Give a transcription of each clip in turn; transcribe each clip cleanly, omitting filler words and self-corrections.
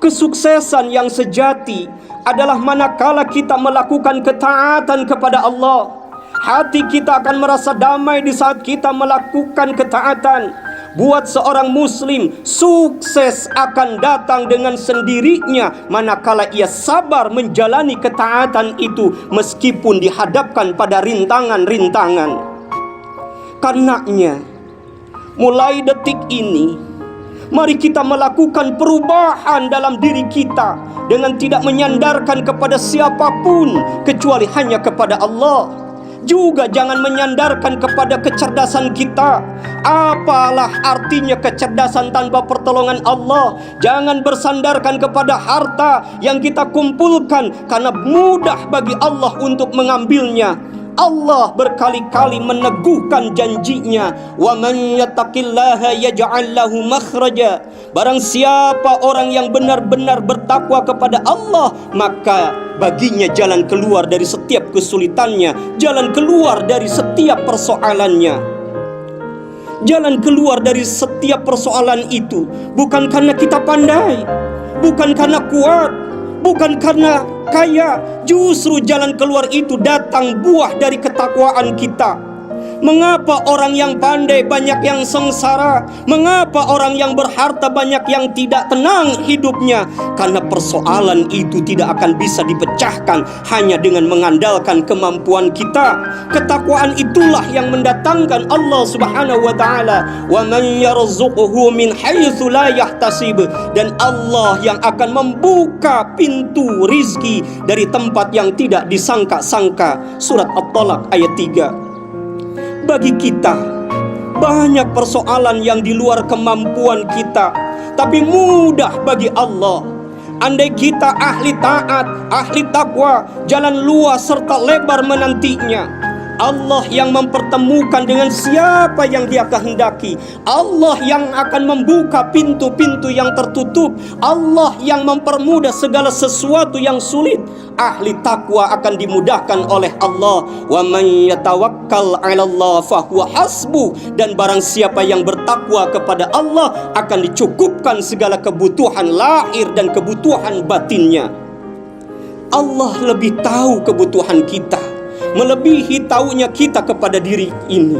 Kesuksesan yang sejati adalah manakala kita melakukan ketaatan kepada Allah. Hati kita akan merasa damai di saat kita melakukan ketaatan. Buat seorang muslim, sukses akan datang dengan sendirinya manakala ia sabar menjalani ketaatan itu meskipun dihadapkan pada rintangan-rintangan. Karenanya, mulai detik ini, mari kita melakukan perubahan dalam diri kita dengan tidak menyandarkan kepada siapapun kecuali hanya kepada Allah. Juga jangan menyandarkan kepada kecerdasan kita. Apalah artinya kecerdasan tanpa pertolongan Allah? Jangan bersandarkan kepada harta yang kita kumpulkan, karena mudah bagi Allah untuk mengambilnya. Allah berkali-kali meneguhkan janjinya, wa man yattaqillaha yaj'al lahu makhraja. Barang siapa orang yang benar-benar bertakwa kepada Allah, maka baginya jalan keluar dari setiap kesulitannya, jalan keluar dari setiap persoalannya. Jalan keluar dari setiap persoalan itu bukan karena kita pandai, bukan karena kuat, bukan karena kaya. Justru jalan keluar itu datang buah dari ketakwaan kita. Mengapa orang yang pandai banyak yang sengsara? Mengapa orang yang berharta banyak yang tidak tenang hidupnya? Karena persoalan itu tidak akan bisa dipecahkan hanya dengan mengandalkan kemampuan kita. Ketakwaan itulah yang mendatangkan Allah Subhanahu wa taala, wa man yarzuquhu min haitsu la yahtasib, dan Allah yang akan membuka pintu rizki dari tempat yang tidak disangka-sangka. Surat At-Talaq ayat 3. Bagi kita banyak persoalan yang di luar kemampuan kita, tapi mudah bagi Allah. Andai kita ahli taat, ahli takwa, jalan luas serta lebar menantinya. Allah yang mempertemukan dengan siapa yang Dia kehendaki. Allah yang akan membuka pintu-pintu yang tertutup. Allah yang mempermudah segala sesuatu yang sulit. Ahli takwa akan dimudahkan oleh Allah. Wa man yatawakkal 'alallah fahuwa hasbuh. Dan barang siapa yang bertakwa kepada Allah akan dicukupkan segala kebutuhan lahir dan kebutuhan batinnya. Allah lebih tahu kebutuhan kita, melebihi taunya kita kepada diri ini.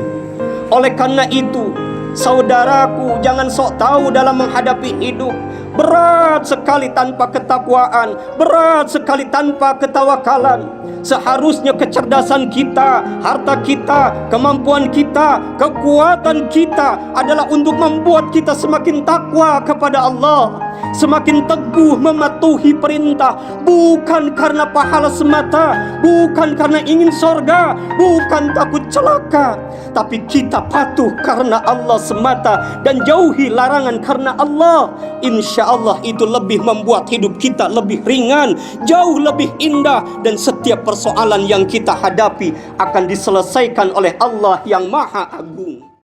Oleh karena itu, saudaraku, jangan sok tahu dalam menghadapi hidup. Berat sekali tanpa ketakwaan, berat sekali tanpa ketawakalan. Seharusnya kecerdasan kita, harta kita, kemampuan kita, kekuatan kita adalah untuk membuat kita semakin takwa kepada Allah, semakin teguh mematuhi perintah, bukan karena pahala semata, bukan karena ingin sorga, bukan takut celaka, tapi kita patuh karena Allah semata dan jauhi larangan karena Allah. Insya Allah itu lebih membuat hidup kita lebih ringan, jauh lebih indah, dan setiap persoalan yang kita hadapi akan diselesaikan oleh Allah yang Maha Agung.